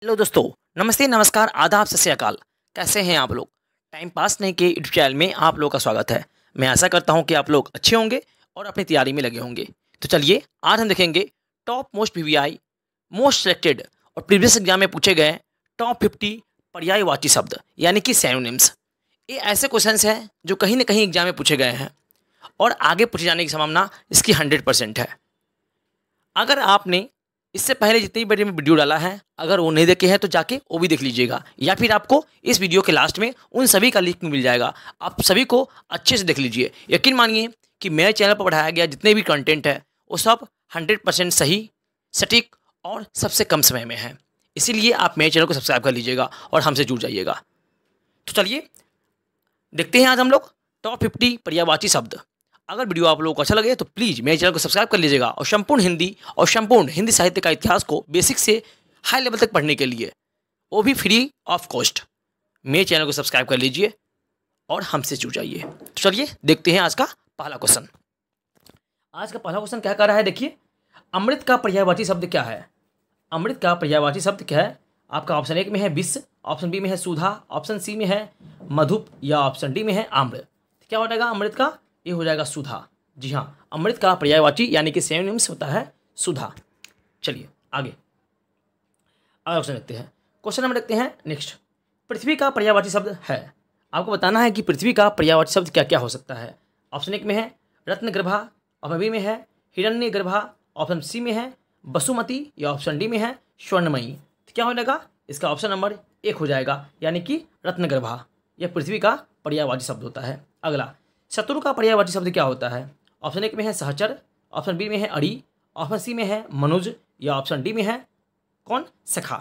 Hello दोस्तों, नमस्ते, नमस्कार, आदाब, सत श्री अकाल। कैसे हैं आप लोग? टाइम पास नहीं के यूट्यूब चैनल में आप लोगों का स्वागत है। मैं आशा करता हूं कि आप लोग अच्छे होंगे और अपनी तैयारी में लगे होंगे। तो चलिए आज हम देखेंगे top most PVI, most selected और प्रीवियस एग्जाम में पूछे गए टॉप 50 पर्यायवाची शब्द यानी कि सिनोनिम्स। ये ऐसे क्वेश्चंस हैं जो कहीं ना कहीं एग्जाम में पूछे गए हैं और आगे पूछे जाने की संभावना इसकी 100% है। अगर आपने इससे पहले जितनी बड़ी वीडियो डाला है, अगर वो नहीं देखे हैं तो जाके वो भी देख लीजिएगा, या फिर आपको इस वीडियो के लास्ट में उन सभी का लिंक मिल जाएगा। आप सभी को अच्छे से देख लीजिए। यकीन मानिए कि मेरे चैनल पर पढ़ाया गया जितने भी कंटेंट है वो सब 100% सही, सटीक और सबसे कम समय में है। इसीलिए आप मेरे चैनल को सब्सक्राइब कर लीजिएगा और हमसे जुड़ जाइएगा। तो चलिए देखते हैं आज हम लोग टॉप 50 पर्यायवाची शब्द। अगर वीडियो आप लोगों को अच्छा लगे तो प्लीज़ मेरे चैनल को सब्सक्राइब कर लीजिएगा और संपूर्ण हिंदी साहित्य का इतिहास को बेसिक से हाई लेवल तक पढ़ने के लिए, वो भी फ्री ऑफ कॉस्ट, मेरे चैनल को सब्सक्राइब कर लीजिए और हमसे जुड़ जाइए। तो चलिए देखते हैं आज का पहला क्वेश्चन। आज का पहला क्वेश्चन क्या कर रहा है, देखिए। अमृत का पर्यायवाची शब्द क्या है? अमृत का पर्यायवाची शब्द क्या है? आपका ऑप्शन 1 में है विष, ऑप्शन बी में है सुधा, ऑप्शन सी में है मधुप या ऑप्शन डी में है आम्र। क्या हो जाएगा अमृत का? ये हो जाएगा सुधा। जी हाँ, अमृत का पर्यायवाची यानी कि सिनोनिम्स होता है सुधा। चलिए आगे क्वेश्चन देखते हैं। क्वेश्चन नंबर देखते हैं नेक्स्ट। पृथ्वी का पर्यायवाची शब्द है। आपको बताना है कि पृथ्वी का पर्यायवाची शब्द क्या क्या हो सकता है। ऑप्शन 1 में है रत्नगर्भा, ऑप्शन बी में है हिरण्यगर्भा, ऑप्शन सी में है बसुमती या ऑप्शन डी में है स्वर्णमयी। तो क्या हो जाएगा? इसका ऑप्शन नंबर 1 हो जाएगा, यानी कि रत्नगर्भा। यह पृथ्वी का पर्यायवाची शब्द होता है। अगला, शत्रु का पर्यायवाची शब्द क्या होता है? ऑप्शन 1 में है सहचर, ऑप्शन बी में है अड़ी, ऑप्शन सी में है मनुज या ऑप्शन डी में है कौन? सखा।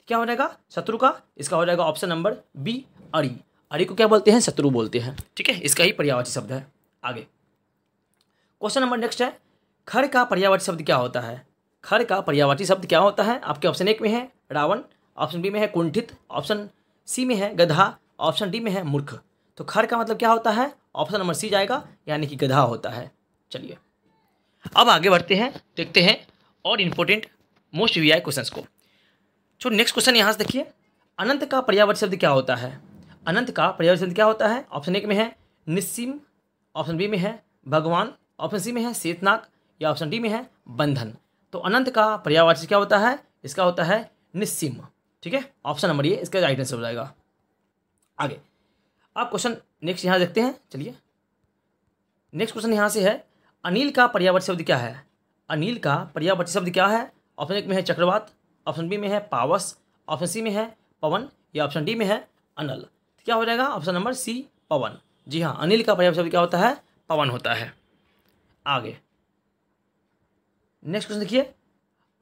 क्या हो जाएगा शत्रु का? इसका हो जाएगा ऑप्शन नंबर बी अड़ी। अड़ी को क्या बोलते हैं? शत्रु बोलते हैं। ठीक है, इसका ही पर्यायवाची शब्द है। आगे क्वेश्चन नंबर नेक्स्ट है, खर का पर्यायवाची शब्द क्या होता है? खर का पर्यायवाची शब्द क्या होता है? आपके ऑप्शन 1 में है रावण, ऑप्शन बी में है कुंठित, ऑप्शन सी में है गधा, ऑप्शन डी में है मूर्ख। तो खर का मतलब क्या होता है? ऑप्शन नंबर सी जाएगा, यानी कि गधा होता है। चलिए अब आगे बढ़ते हैं, देखते हैं और इंपॉर्टेंट मोस्ट वीआई क्वेश्चंस को। तो नेक्स्ट क्वेश्चन यहाँ से देखिए, अनंत का पर्यायवाची शब्द क्या होता है? अनंत का पर्यायवाची शब्द क्या होता है? ऑप्शन 1 में है निस्सीम, ऑप्शन बी में है भगवान, ऑप्शन सी में है शेतनाग या ऑप्शन डी में है बंधन। तो अनंत का पर्यायवाची क्या होता है? इसका होता है निस्सीम। ठीक है, ऑप्शन नंबर ये इसका राइट आंसर हो जाएगा। आगे आप क्वेश्चन नेक्स्ट यहाँ देखते हैं। चलिए नेक्स्ट क्वेश्चन यहाँ से है, अनिल का पर्यायवाची शब्द क्या है? अनिल का पर्यायवाची शब्द क्या है? ऑप्शन 1 में है चक्रवात, ऑप्शन बी में है पावस, ऑप्शन सी में है पवन या ऑप्शन डी में है अनल। तो क्या हो जाएगा? ऑप्शन नंबर सी पवन। जी हाँ, अनिल का पर्यायवाची शब्द क्या होता है? पवन होता है। आगे नेक्स्ट क्वेश्चन देखिए,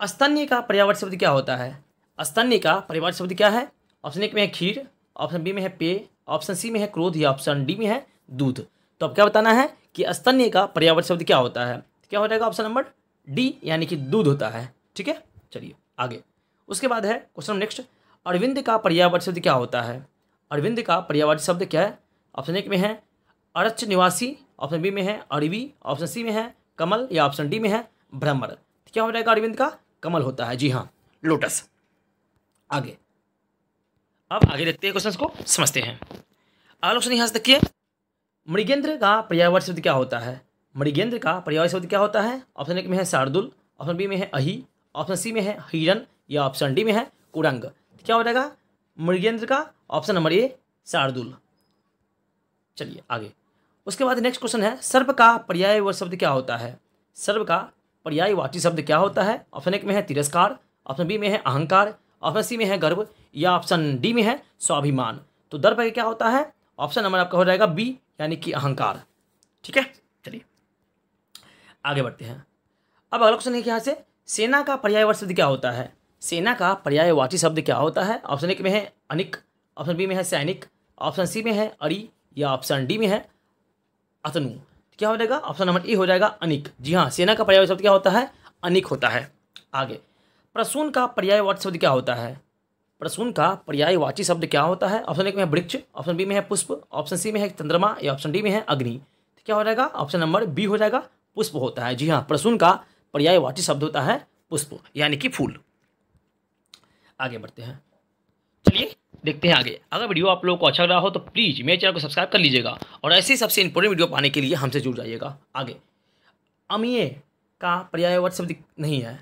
स्तन्य का पर्यायवाची शब्द क्या होता है? स्तन्य का पर्यायवाची शब्द क्या है? ऑप्शन 1 में है खीर, ऑप्शन बी में है पेय, ऑप्शन सी में है क्रोध या ऑप्शन डी में है दूध। तो अब क्या बताना है कि स्तन्य का पर्यायवाची शब्द क्या होता है? क्या हो जाएगा? ऑप्शन नंबर डी, यानी कि दूध होता है। ठीक है, चलिए आगे। उसके बाद है क्वेश्चन नेक्स्ट, अरविंद का पर्यायवाची शब्द क्या होता है? अरविंद का पर्यायवाची शब्द क्या है? ऑप्शन 1 में है अरच निवासी, ऑप्शन बी में है अरवी, ऑप्शन सी में है कमल या ऑप्शन डी में है भ्रमर। क्या हो जाएगा? अरविंद का कमल होता है। जी हाँ, लोटस। आगे अब आगे देखते हैं, क्वेश्चंस को समझते हैं। अगला क्वेश्चन यहाँ से देखिए, मृगेंद्र का पर्यायवाची शब्द क्या होता है? मृगेंद्र का पर्यायवाची शब्द क्या होता है? ऑप्शन 1 में है शार्दुल, ऑप्शन बी में है अही, ऑप्शन सी में है हिरन या ऑप्शन डी में है कुरंग। क्या हो जाएगा मृगेंद्र का? Option number A Shardul. चलिए आगे। उसके बाद नेक्स्ट क्वेश्चन है, सर्प का पर्यायवाची शब्द क्या होता है? सर्प का पर्यायवाची शब्द क्या होता है? ऑप्शन 1 में है तिरस्कार, ऑप्शन बी में है अहंकार, ऑप्शन सी में है गर्व या ऑप्शन डी में है स्वाभिमान। तो दर्प क्या होता है? ऑप्शन नंबर आपका हो जाएगा बी, यानी कि अहंकार। ठीक है, चलिए आगे बढ़ते हैं। अब अगला क्वेश्चन है कि यहाँ से, सेना का पर्यायवाची शब्द क्या होता है? सेना का पर्यायवाची शब्द क्या होता है? ऑप्शन 1 में है अनिक, ऑप्शन बी में है सैनिक, ऑप्शन सी में है अरी या ऑप्शन डी में है अतनु। क्या हो जाएगा? ऑप्शन नंबर ए हो जाएगा अनिक। जी हाँ, सेना का पर्यायवाची शब्द क्या होता है? अनिक होता है। आगे, प्रसून का पर्यायवाची शब्द क्या होता है? प्रसून का पर्यायवाची शब्द क्या होता है? ऑप्शन 1 में है वृक्ष, ऑप्शन बी में है पुष्प, ऑप्शन सी में है चंद्रमा या ऑप्शन डी में है अग्नि। तो क्या हो जाएगा? ऑप्शन नंबर बी हो जाएगा, पुष्प होता है। जी हाँ, प्रसून का पर्यायवाची शब्द होता है पुष्प, यानी कि फूल। आगे बढ़ते हैं। चलिए देखते हैं आगे। अगर वीडियो आप लोगों को अच्छा लग रहा हो तो प्लीज़ मेरे चैनल को सब्सक्राइब कर लीजिएगा और ऐसी सबसे इंपॉर्टेंट वीडियो पाने के लिए हमसे जुड़ जाइएगा। आगे, अमीय का पर्यायवाची शब्द नहीं है।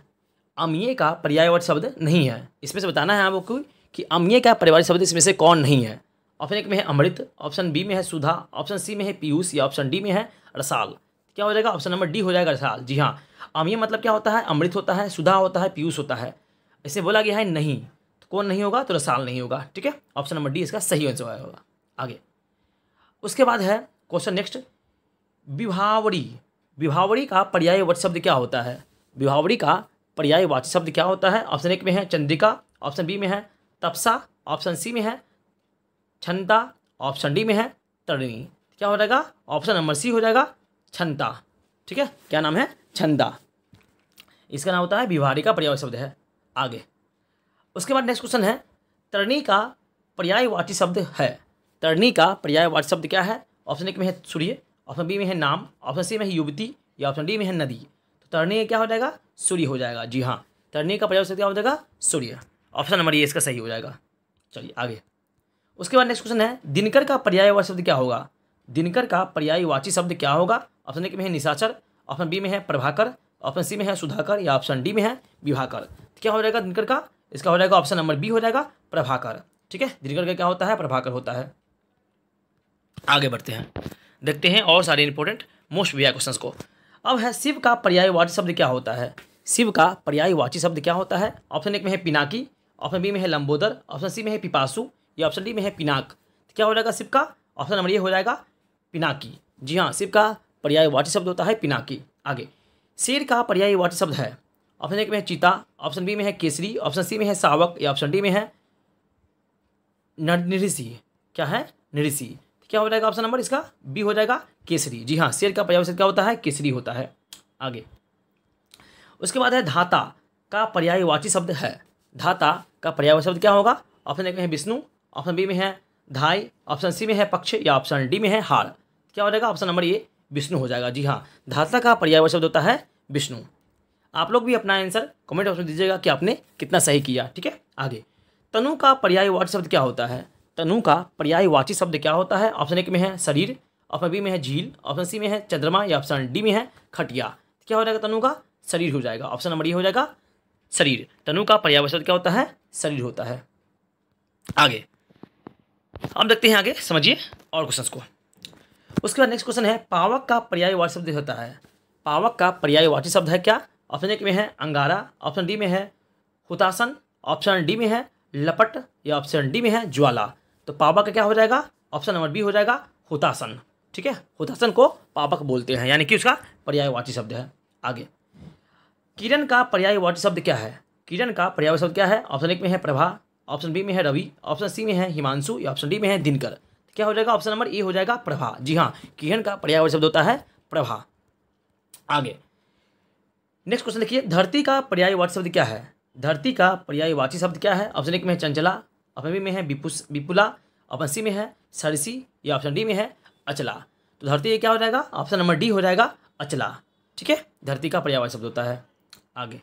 अमीय का पर्यायवाची शब्द नहीं है। इसमें से बताना है आपको कि अमीय का पर्यायवाची शब्द इसमें से कौन नहीं है। ऑप्शन एक में है अमृत, ऑप्शन बी में है सुधा, ऑप्शन सी में है पीयूष या ऑप्शन डी में है रसाल। क्या हो जाएगा? ऑप्शन नंबर डी हो जाएगा रसाल। जी हाँ, अमीय मतलब क्या होता है? अमृत होता है, सुधा होता है, पीयूष होता है। इसे बोला गया है नहीं, तो कौन नहीं होगा? तो रसाल नहीं होगा। ठीक है, ऑप्शन नंबर डी इसका सही आंसर होगा। आगे, उसके बाद है क्वेश्चन नेक्स्ट, विभावरी। विभावरी का पर्यायवाची शब्द क्या होता है? विभावरी का पर्यायवाची शब्द क्या होता है? ऑप्शन एक में है चंद्रिका, ऑप्शन बी में है तपसा, ऑप्शन सी में है क्षमता, ऑप्शन डी में है तरिणी। क्या हो जाएगा? ऑप्शन नंबर सी हो जाएगा क्षमता। ठीक है, क्या नाम है? क्षमता। इसका नाम होता है विभावरी का पर्यायवाची शब्द है। आगे, उसके बाद नेक्स्ट क्वेश्चन है, तरिणी का पर्यायवाची शब्द है। तरिणी का पर्यायवाची शब्द क्या है? ऑप्शन एक में है सूर्य, ऑप्शन बी में है नाम, ऑप्शन सी में है युवती या ऑप्शन डी में है नदी। तो तरिणी क्या हो जाएगा? सूर्य हो जाएगा। जी हाँ, तरिणी का पर्यायवाची शब्द क्या हो जाएगा? सूर्य। ऑप्शन नंबर ये इसका सही हो जाएगा। चलिए आगे, उसके बाद नेक्स्ट क्वेश्चन है, दिनकर का पर्यायवाची शब्द क्या होगा? दिनकर का पर्यायवाची शब्द क्या होगा? ऑप्शन एक में है निशाचर, ऑप्शन बी में है प्रभाकर, ऑप्शन सी में है सुधाकर या ऑप्शन डी में है विभाकर। क्या हो जाएगा दिनकर का? इसका हो जाएगा ऑप्शन नंबर बी हो जाएगा प्रभाकर। ठीक है, दिनकर का क्या होता है? प्रभाकर होता है। आगे बढ़ते हैं, देखते हैं और सारे इंपॉर्टेंट मोस्ट वीआई क्वेश्चंस को। अब है शिव का पर्यायवाची शब्द क्या होता है? शिव का पर्यायवाची शब्द क्या होता है? ऑप्शन एक में है पिनाकी, ऑप्शन बी में है लंबोदर, ऑप्शन सी में है पिपासु या ऑप्शन डी में है पिनाक। क्या हो जाएगा शिव का? ऑप्शन नंबर ये हो जाएगा पिनाकी। जी हाँ, शिव का पर्यायवाची शब्द होता है पिनाकी। आगे, शेर का पर्यायवाची शब्द है। ऑप्शन एक में है चीता, ऑप्शन बी में है केसरी, ऑप्शन सी में है शावक या ऑप्शन डी में है निरिसी। क्या है? निरिसी। क्या हो जाएगा? ऑप्शन नंबर इसका बी हो जाएगा केसरी। जी हाँ, शेर का पर्यायवाची शब्द क्या होता है? केसरी होता है। आगे, उसके बाद है धाता का पर्यायवाची शब्द है। धाता का पर्यायवाची शब्द क्या होगा? ऑप्शन एक में है विष्णु, ऑप्शन बी में है धाय, ऑप्शन सी में है पक्ष या ऑप्शन डी में है हाड़। क्या हो जाएगा? ऑप्शन नंबर ये विष्णु हो जाएगा। जी हाँ, धाता का पर्यायवाची शब्द होता है विष्णु। आप लोग भी अपना आंसर कमेंट बॉक्स में दीजिएगा कि आपने कितना सही किया। ठीक है, आगे, तनु का पर्यायवाची शब्द क्या होता है? तनु का पर्यायवाची शब्द क्या होता है? ऑप्शन एक में है शरीर, ऑप्शन बी में है झील, ऑप्शन सी में है चंद्रमा या ऑप्शन डी में है खटिया। क्या हो जाएगा? तनु का शरीर हो जाएगा। ऑप्शन नंबर ये हो जाएगा शरीर। तनु का पर्यायवाची शब्द क्या होता है? शरीर होता है। आगे, अब देखते हैं आगे, समझिए और क्वेश्चंस को। उसके बाद नेक्स्ट क्वेश्चन है, पावक का पर्यायवाची शब्द होता है। पावक का पर्यायवाची शब्द है क्या? ऑप्शन एक में है अंगारा, ऑप्शन डी में है हुतासन, ऑप्शन डी में है लपट या ऑप्शन डी में है ज्वाला। तो पावक का क्या हो जाएगा? ऑप्शन नंबर बी हो जाएगा हुतासन। ठीक है, हुतासन को पावक बोलते हैं, यानी कि उसका पर्यायवाची शब्द है। आगे, किरण का पर्यायवाची शब्द क्या है? किरण का पर्यायवाची शब्द क्या है? ऑप्शन एक में है प्रभा, ऑप्शन बी में है रवि, ऑप्शन सी में है हिमांशु या ऑप्शन डी में है दिनकर। क्या हो जाएगा? ऑप्शन नंबर ए हो जाएगा प्रभा। जी हाँ, किरण का पर्यायवाची शब्द होता है प्रभा। आगे, नेक्स्ट क्वेश्चन देखिए, धरती का पर्यायवाची शब्द क्या है? धरती का पर्यायवाची शब्द क्या है? ऑप्शन एक में है चंचला, ऑप्शन बी में है विपुला, ऑप्शन सी में है सरसी या ऑप्शन डी में है अचला। तो धरती क्या हो जाएगा? ऑप्शन नंबर डी हो जाएगा अचला। ठीक है, धरती का पर्यायवाची शब्द होता है। आगे,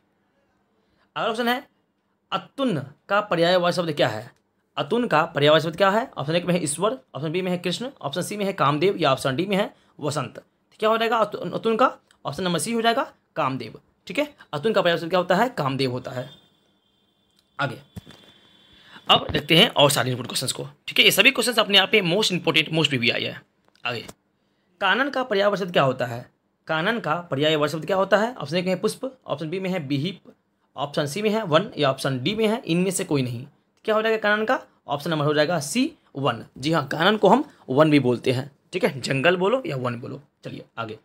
अगला ऑप्शन है, अतुन का पर्यायवाची शब्द क्या है? अतुन का पर्यायवाची शब्द क्या है? ऑप्शन एक में है ईश्वर, ऑप्शन बी में है कृष्ण, ऑप्शन सी में है कामदेव या ऑप्शन डी में है वसंत। क्या हो जाएगा अतुन का? ऑप्शन नंबर सी हो जाएगा कामदेव। ठीक है, अतुन का पर्यायवाची शब्द क्या होता है? कामदेव होता है। आगे, अब देखते हैं और सारे इंपोर्टेंट क्वेश्चंस को। ठीक है, ये सभी क्वेश्चंस अपने आप में मोस्ट इंपोर्टेंट मोस्ट भी आई है। आगे, कानन का पर्यायवाची शब्द क्या होता है? कानन का पर्यायवाची शब्द क्या होता है? ऑप्शन एक में है पुष्प, ऑप्शन बी में है विहिप, ऑप्शन सी में है वन या ऑप्शन डी में है इनमें से कोई नहीं। क्या हो जाएगा कानन का? ऑप्शन नंबर हो जाएगा सी वन। जी हाँ, कानन को हम वन भी बोलते हैं। ठीक है, जंगल बोलो या वन बोलो। चलिए आगे,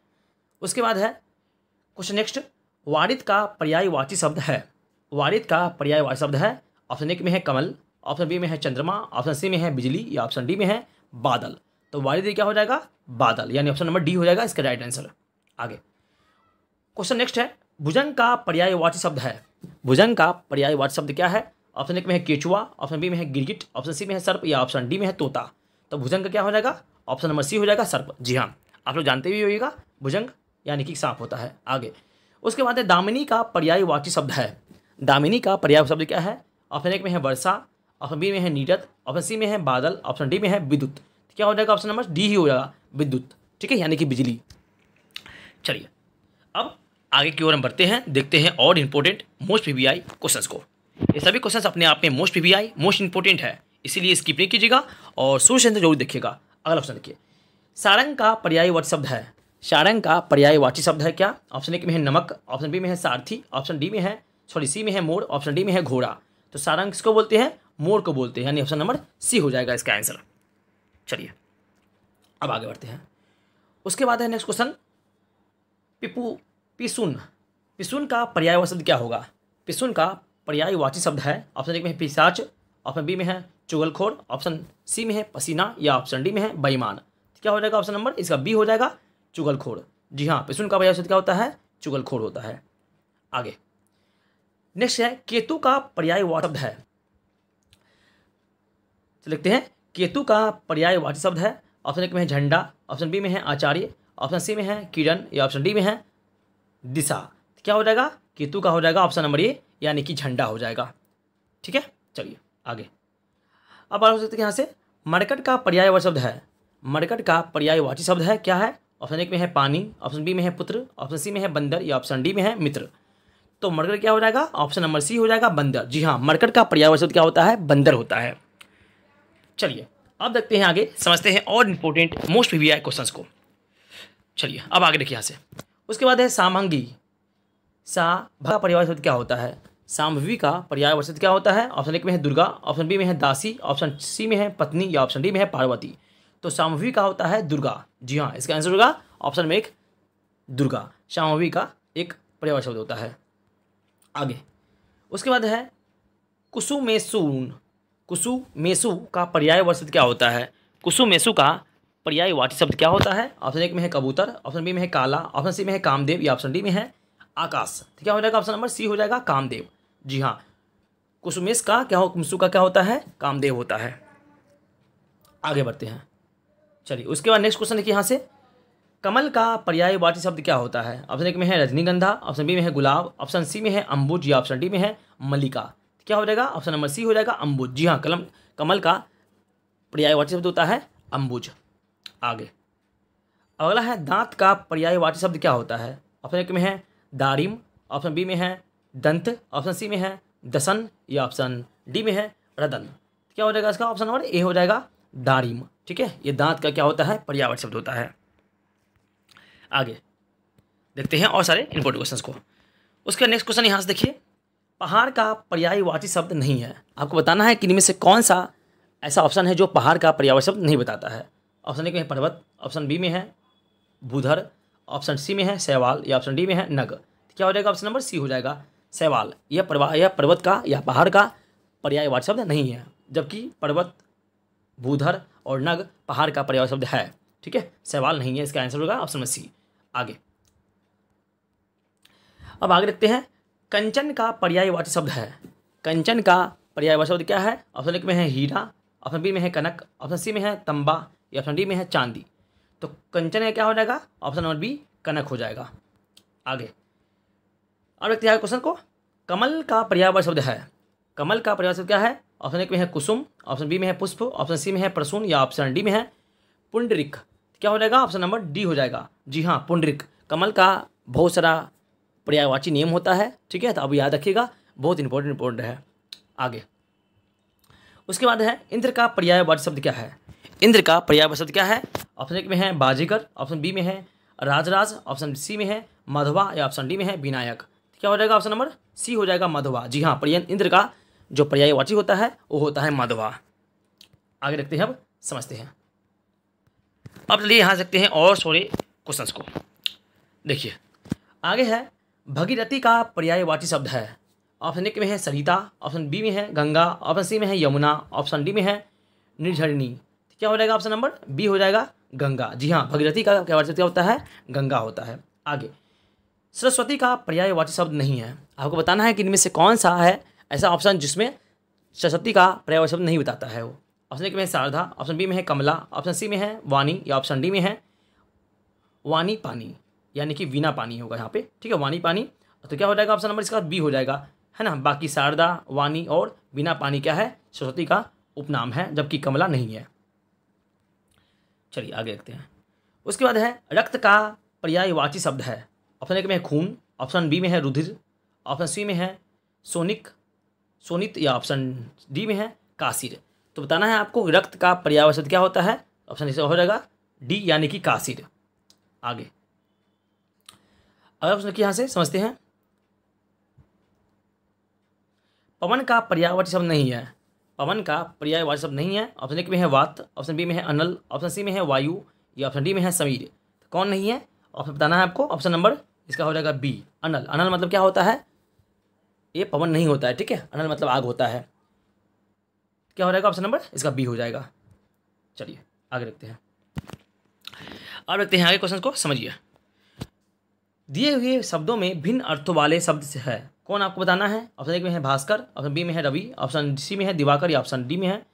उसके बाद है क्वेश्चन नेक्स्ट, वारिद का पर्यायवाची शब्द है। वारिद का पर्यायवाची शब्द है, ऑप्शन एक में है कमल, ऑप्शन बी में है चंद्रमा, ऑप्शन सी में है बिजली या ऑप्शन डी में है बादल। तो वारिद क्या हो जाएगा? बादल, यानी ऑप्शन नंबर डी हो जाएगा इसका राइट आंसर। आगे, क्वेश्चन नेक्स्ट है, भुजंग का पर्यायवाची शब्द है। भुजंग का पर्यायवाची शब्द क्या है? ऑप्शन एक में है केचुआ, ऑप्शन बी में है गिरगिट, ऑप्शन सी में है सर्प या ऑप्शन डी में है तोता। तो भुजंग का क्या हो जाएगा? ऑप्शन नंबर सी हो जाएगा सर्प। जी हाँ, आप लोग जानते भी होइएगा भुजंग यानी कि सांप होता है। आगे, उसके बाद है दामिनी का पर्यायवाची शब्द है। दामिनी का पर्यायवाची शब्द क्या है? ऑप्शन एक में है वर्षा, ऑप्शन बी में है नीरद, ऑप्शन सी में है बादल, ऑप्शन डी में है विद्युत। क्या हो जाएगा ऑप्शन नंबर डी ही हो जाएगा, विद्युत। ठीक है, यानी कि बिजली। चलिए अब आगे की ओर हम बढ़ते हैं, देखते हैं और इंपॉर्टेंट मोस्ट पीवीआई क्वेश्चंस को। ये सभी क्वेश्चंस अपने आप में मोस्ट पीवीआई मोस्ट इंपॉर्टेंट है, इसीलिए स्किप नहीं कीजिएगा और शुरू से जरूर देखिएगा। अगला ऑप्शन देखिए, सारंग का पर्यायवाची शब्द है। सारंग का पर्यायवाची शब्द है क्या? ऑप्शन ए में है नमक, ऑप्शन बी में है सारथी, ऑप्शन डी में है सी में है मोर, ऑप्शन डी में है घोड़ा। तो सारंग किसको बोलते हैं? मोर को बोलते हैं, यानी ऑप्शन नंबर सी हो जाएगा इसका आंसर। चलिए अब आगे बढ़ते हैं। उसके बाद है नेक्स्ट क्वेश्चन, पिसुन। पिसुन का पर्यायवाची शब्द क्या होगा? पिसुन का पर्यायवाची शब्द है, ऑप्शन ए में है पिशाच, ऑप्शन बी में है चुगलखोर, ऑप्शन सी में है पसीना या ऑप्शन डी में है बेईमान। क्या हो जाएगा ऑप्शन नंबर इसका बी हो जाएगा, चुगलखोर। जी हाँ, पिसुन का पर्यायवाची शब्द क्या होता है? चुगलखोर होता है। आगे नेक्स्ट है, केतु का पर्यायवाची शब्द है। तो लिखते हैं केतु का पर्यायवाची शब्द है, ऑप्शन ए में है झंडा, ऑप्शन बी में है आचार्य, ऑप्शन सी में है किरण या ऑप्शन डी में है दिशा। क्या हो जाएगा? केतु का हो जाएगा ऑप्शन नंबर ए, यानी कि झंडा हो जाएगा। ठीक है, चलिए आगे। अब बात हो सकती है यहाँ से, मरकट का पर्यायवाची शब्द है। मरकट का पर्यायवाची शब्द है क्या है? ऑप्शन ए में है पानी, ऑप्शन बी में है पुत्र, ऑप्शन सी में है बंदर या ऑप्शन डी में है मित्र। तो मरकट क्या हो जाएगा? ऑप्शन नंबर सी हो जाएगा, बंदर। जी हाँ, मरकट का पर्यायवाची शब्द क्या होता है? बंदर होता है। चलिए अब देखते हैं आगे, समझते हैं और इंपॉर्टेंट मोस्ट पीवीआई क्वेश्चंस को। चलिए अब आगे देखिए यहाँ से। उसके बाद है सामंगी। का पर्यायवाची शब्द क्या होता है? साम्भवी का पर्यायवाची शब्द क्या होता है? ऑप्शन ए में है दुर्गा, ऑप्शन बी में है दासी, ऑप्शन सी में है पत्नी या ऑप्शन डी में है पार्वती। तो साम्भवी का होता है दुर्गा। जी हाँ, इसका आंसर होगा ऑप्शन में एक दुर्गा। साम्भवी का एक पर्यायवाची शब्द होता है। आगे उसके बाद है कुसुमेशुन। कुसुमेशु का पर्यायवाची शब्द क्या होता है? कुसुमेशु का पर्यायवाची शब्द क्या होता है? ऑप्शन ए में है कबूतर, ऑप्शन बी में है काला, ऑप्शन सी में है कामदेव या ऑप्शन डी में है आकाश। तो क्या हो जाएगा? ऑप्शन नंबर सी हो जाएगा, कामदेव। जी हाँ, कुसुमेश का क्या हो, कुसु का क्या होता है? कामदेव होता है। आगे बढ़ते हैं। चलिए उसके बाद नेक्स्ट क्वेश्चन देखिए यहाँ से, कमल का पर्यायवाची शब्द क्या होता है? ऑप्शन ए में है रजनीगंधा, ऑप्शन बी में है गुलाब, ऑप्शन सी में है अम्बुज या ऑप्शन डी में है मल्लिका। क्या हो जाएगा? ऑप्शन नंबर सी हो जाएगा, अम्बुज। जी हाँ, कमल का पर्यायवाची शब्द होता है अम्बुज। आगे अगला है, दांत का पर्यायवाची शब्द क्या होता है? ऑप्शन ए में है दारिम, ऑप्शन बी में है दंत, ऑप्शन सी में है दसन या ऑप्शन डी में है रदन। क्या हो जाएगा इसका? ऑप्शन नंबर ए हो जाएगा, दारिम। ठीक है, ये दांत का क्या होता है? पर्यायवाची शब्द होता है। आगे देखते हैं और सारे इंपॉर्टेंट क्वेश्चंस को। उसका नेक्स्ट क्वेश्चन यहाँ से देखिए, पहाड़ का पर्यायवाची शब्द नहीं है। आपको बताना है कि इनमें से कौन सा ऐसा ऑप्शन है जो पहाड़ का पर्यायवाची शब्द नहीं बताता है। ऑप्शन ए में है पर्वत, ऑप्शन बी में है भूधर, ऑप्शन सी में है शैवाल या ऑप्शन डी में है नग। क्या हो जाएगा? ऑप्शन नंबर सी हो जाएगा, शैवाल। यह पर्वत का या पहाड़ का पर्यायवाची शब्द नहीं है, जबकि पर्वत, भूधर और नग पहाड़ का पर्यायवाची शब्द है। ठीक है, शैवाल नहीं है, इसका आंसर होगा ऑप्शन नंबर सी। आगे अब आगे देखते हैं, कंचन का पर्यायवाची शब्द है। कंचन का पर्यायवाची शब्द क्या है? ऑप्शन ए में है हीरा, ऑप्शन बी में है कनक, ऑप्शन सी में है तंबा या ऑप्शन डी में है चांदी। तो कंचन का क्या हो जाएगा? ऑप्शन नंबर बी, कनक हो जाएगा। आगे और देखते हैं क्वेश्चन को, कमल का पर्यायवाची शब्द है। कमल का पर्यायवाची शब्द क्या है? ऑप्शन ए में है कुसुम, ऑप्शन बी में है पुष्प, ऑप्शन सी में है प्रसून या ऑप्शन डी में है पुंडरिक। क्या हो जाएगा? ऑप्शन नंबर डी हो जाएगा। जी हाँ, पुंडरिक। कमल का बहुत सारा पर्यायवाची नेम होता है। ठीक है, तो अब याद रखिएगा, बहुत इंपॉर्टेंट है। आगे उसके बाद है, इंद्र का पर्यायवाची शब्द क्या है? इंद्र का पर्यायवाची शब्द क्या है? ऑप्शन ए में है बाजीगर, ऑप्शन बी में है राजराज, ऑप्शन सी में है मधवा या ऑप्शन डी में है विनायक। क्या हो जाएगा? ऑप्शन नंबर सी हो जाएगा, मधवा। जी हाँ, इंद्र का जो पर्यायवाची होता है वो होता है मधवा। आगे देखते हैं, अब समझते हैं। अब चलिए यहाँ देखते हैं और सारे क्वेश्चंस को। देखिए आगे है, भगीरथी का पर्यायवाची शब्द है। ऑप्शन ए में है सरिता, ऑप्शन बी में है गंगा, ऑप्शन सी में है यमुना, ऑप्शन डी में है निर्झरिणी। क्या हो जाएगा? ऑप्शन नंबर बी हो जाएगा, गंगा। जी हाँ, भगीरथी का पर्यायवाची शब्द क्या होता है? गंगा होता है। आगे सरस्वती का पर्यायवाची शब्द नहीं है। आपको बताना है कि इनमें से कौन सा है ऐसा ऑप्शन जिसमें सरस्वती का पर्यायवाची शब्द नहीं बताता है। वो ऑप्शन ए में है शारदा, ऑप्शन बी में है कमला, ऑप्शन सी में है वाणी या ऑप्शन डी में है वाणी पानी, यानी कि वीणा पानी होगा यहाँ पे। ठीक है, वाणी पानी। तो क्या हो जाएगा? ऑप्शन नंबर इसका बी हो जाएगा, है ना। बाकी शारदा, वाणी और वीणा पानी क्या है? सरस्वती का उपनाम है, जबकि कमला नहीं है। चलिए आगे देखते हैं। उसके बाद है रक्त का पर्यायवाची शब्द है। ऑप्शन ए में है खून, ऑप्शन बी में है रुधिर, ऑप्शन सी में है सोनित या ऑप्शन डी में है कासिर। तो बताना है आपको रक्त का पर्यायवाची शब्द क्या होता है। ऑप्शन इससे हो जाएगा डी यानी कि कासिर। आगे अगला प्रश्न यहाँ से समझते हैं। पवन का पर्यायवाची शब्द नहीं है। पवन का पर्यायवाची शब्द नहीं है। ऑप्शन ए में है वात, ऑप्शन बी में है अनल, ऑप्शन सी में है वायु या ऑप्शन डी में है समीर। तो कौन नहीं है ऑप्शन बताना है आपको। ऑप्शन नंबर इसका हो जाएगा बी अनल। अनल मतलब क्या होता है, ये पवन नहीं होता है, ठीक है। अनल मतलब आग होता है। क्या हो जाएगा ऑप्शन नंबर इसका बी हो जाएगा। चलिए आगे रखते हैं। अब रखते हैं आगे क्वेश्चन को, समझिए। दिए हुए शब्दों में भिन्न अर्थों वाले शब्द से है, कौन आपको बताना है। ऑप्शन ए में है भास्कर, ऑप्शन बी में है रवि, ऑप्शन सी में है दिवाकर या ऑप्शन डी में है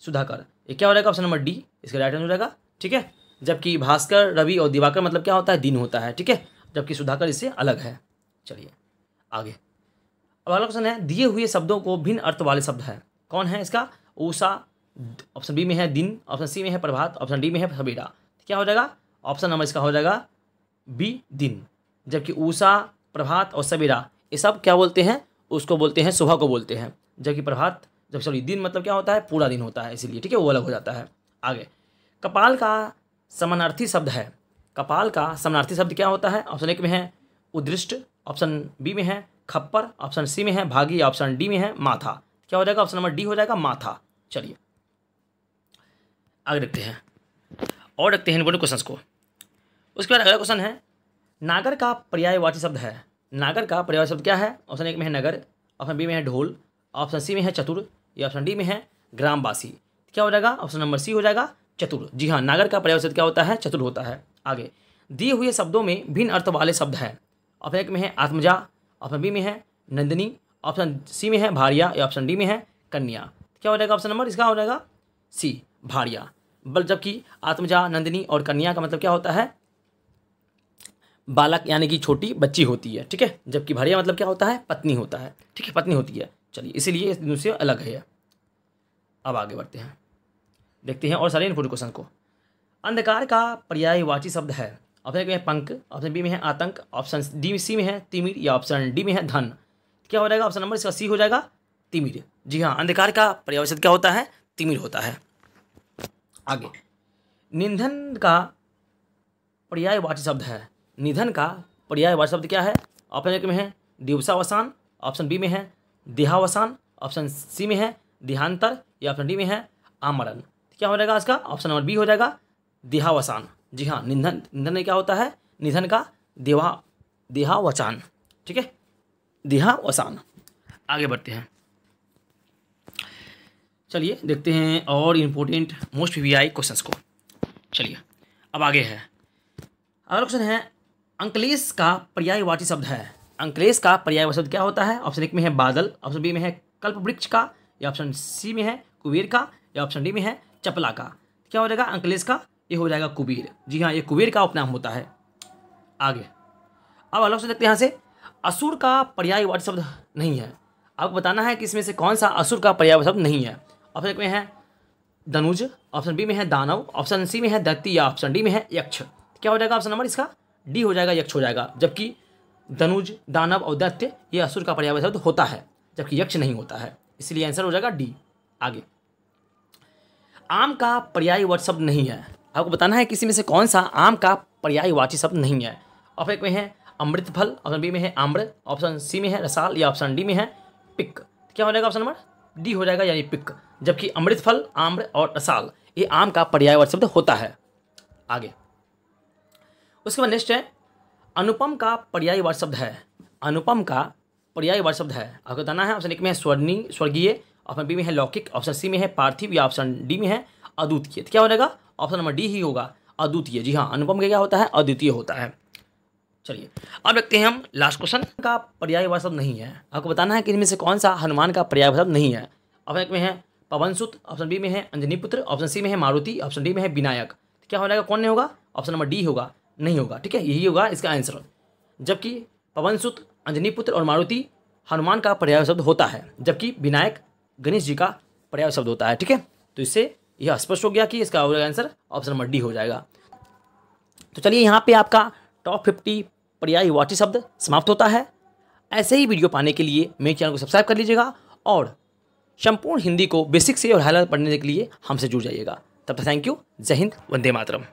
सुधाकर। ये क्या हो जाएगा ऑप्शन नंबर डी इसका राइट आंसर हो जाएगा, ठीक है। जबकि भास्कर, रवि और दिवाकर मतलब क्या होता है, दिन होता है, ठीक है। जबकि सुधाकर इससे अलग है। चलिए आगे। अब अगला क्वेश्चन है दिए हुए शब्दों को भिन्न अर्थ वाले शब्द है, कौन है इसका। उषा, ऑप्शन बी में है दिन, ऑप्शन सी में है प्रभात, ऑप्शन डी में है सवेरा। क्या हो जाएगा ऑप्शन नंबर इसका हो जाएगा बी दिन। जबकि उषा, प्रभात और सवेरा ये सब क्या बोलते हैं, उसको बोलते हैं सुबह को बोलते हैं। जबकि प्रभात दिन मतलब क्या होता है, पूरा दिन होता है, इसीलिए, ठीक है, वो अलग हो जाता है। आगे कपाल का समानार्थी शब्द है। कपाल का समानार्थी शब्द क्या होता है। ऑप्शन ए में है उदृष्ट, ऑप्शन बी में है खप्पर, ऑप्शन सी में है भागी, ऑप्शन डी में है माथा। क्या हो जाएगा ऑप्शन नंबर डी हो जाएगा माथा। चलिए आगे देखते हैं और देखते हैं इंपॉर्टेंट क्वेश्चंस को। उसके बाद अगला क्वेश्चन है नागर का पर्यायवाची शब्द है। नागर का पर्यायवाची शब्द क्या है। ऑप्शन ए में है नगर, ऑप्शन बी में है ढोल, ऑप्शन सी में है चतुर या ऑप्शन डी में है ग्रामवासी। क्या हो जाएगा ऑप्शन नंबर सी हो जाएगा चतुर। जी हाँ, नागर का पर्यायवाची शब्द क्या होता है, चतुर होता है। आगे दिए हुए शब्दों में भिन्न अर्थ वाले शब्द हैं। ऑप्शन ए में है आत्मजा, ऑप्शन बी में है नंदिनी, ऑप्शन सी में है भारिया या ऑप्शन डी में है कन्या। क्या हो जाएगा ऑप्शन नंबर इसका हो जाएगा सी भारिया। जबकि आत्मजा, नंदिनी और कन्या का मतलब क्या होता है, बालक यानी कि छोटी बच्ची होती है, ठीक है। जबकि भारिया मतलब क्या होता है, पत्नी होता है, ठीक है, पत्नी होती है। चलिए इसीलिए इस से अलग है। अब आगे बढ़ते हैं, देखते हैं और सारे इंपोर्टेंट क्वेश्चन को। अंधकार का पर्यायवाची शब्द है। ऑप्शन ए में है पंख, ऑप्शन बी में है आतंक, ऑप्शन डी सी में है तिमिर या ऑप्शन डी में है धन। क्या हो जाएगा ऑप्शन नंबर इसका सी हो जाएगा तिमिर। जी हाँ, अंधकार का पर्यायवाची शब्द क्या होता है, तिमिर होता है। आगे निधन का पर्यायवाची शब्द है। निधन का पर्यायवाची शब्द क्या है। ऑप्शन ए में है दिवसावसान, ऑप्शन बी में है देहावसान, ऑप्शन सी में है देहांतर या ऑप्शन डी में है आमरण। क्या हो जाएगा इसका ऑप्शन नंबर बी हो जाएगा देहावसान। जी हाँ, निधन में क्या होता है, निधन का देहावसान, ठीक है, देहावसान। आगे बढ़ते हैं, चलिए देखते हैं और इम्पोर्टेंट मोस्ट पीवीआई क्वेश्चंस को। चलिए अब आगे है अगला क्वेश्चन है अंकलेश का पर्यायवाची शब्द है। अंकलेश का पर्यायवाची शब्द क्या होता है। ऑप्शन ए में है बादल, ऑप्शन बी में है कल्पवृक्ष का या ऑप्शन सी में है कुबेर का या ऑप्शन डी में है चपला का। क्या हो जाएगा अंकलेश का, ये हो जाएगा कुबेर। जी हाँ, ये कुबेर का उपनाम होता है। आगे अब अलग से देखते हैं यहाँ से असुर का पर्यायवाची शब्द नहीं है। आपको बताना है कि इसमें से कौन सा असुर का पर्यायवाची शब्द नहीं है। ऑप्शन ए में है धनुज, ऑप्शन बी में है दानव, ऑप्शन सी में है दैत्य या ऑप्शन डी में है यक्ष। क्या हो जाएगा ऑप्शन नंबर इसका डी हो जाएगा यक्ष हो जाएगा। जबकि धनुज, दानव और दैत्य ये असुर का पर्यायवाची शब्द होता है, जबकि यक्ष नहीं होता है, इसलिए आंसर हो जाएगा डी। आगे आम का पर्यायवाची शब्द नहीं है। आपको बताना है किसी में से कौन सा आम का पर्यायवाची शब्द नहीं है। ऑप्शन ए में है अमृत फल, ऑप्शन बी में है आम्र, ऑप्शन सी में है रसाल या ऑप्शन डी में है पिक। क्या हो जाएगा ऑप्शन नंबर डी हो जाएगा यानी पिक। जबकि अमृत फल, आम्र और रसाल ये आम का पर्यायवाची शब्द होता है। आगे उसके बाद नेक्स्ट है अनुपम का पर्यायवाची शब्द है। अनुपम का पर्यायवाची शब्द है, आपको बताना है। ऑप्शन एक में है स्वर्गीय, ऑप्शन बी में है लौकिक, ऑप्शन सी में है पार्थिव या ऑप्शन डी में है अद्वितीय। क्या हो जाएगा ऑप्शन नंबर डी ही होगा अद्वितीय। जी हाँ, अनुपम का क्या होता है, अद्वितीय होता है। चलिए अब देखते हैं हम लास्ट क्वेश्चन का पर्यायवाची शब्द नहीं है। आपको बताना है कि इनमें से कौन सा हनुमान का पर्यायवाची शब्द नहीं है। ऑप्शन एक में है पवनसुत, ऑप्शन बी में है अंजनी पुत्र, ऑप्शन सी में है मारुति, ऑप्शन डी में है विनायक। क्या हो जाएगा, कौन नहीं होगा, ऑप्शन नंबर डी होगा, नहीं होगा, ठीक है, यही होगा इसका आंसर। जबकि पवनसुत, अंजनी पुत्र और मारुति हनुमान का पर्यायवाची शब्द होता है, जबकि विनायक गणेश जी का पर्याय शब्द होता है। ठीक है, तो इससे यह स्पष्ट हो गया कि इसका आंसर ऑप्शन नंबर डी हो जाएगा। तो चलिए यहाँ पे आपका टॉप 50 पर्यायवाची शब्द समाप्त होता है। ऐसे ही वीडियो पाने के लिए मेरे चैनल को सब्सक्राइब कर लीजिएगा और संपूर्ण हिंदी को बेसिक से और हाई लेवल पढ़ने के लिए हमसे जुड़ जाइएगा। तब तक थैंक यू। जय हिंद, वंदे मातरम।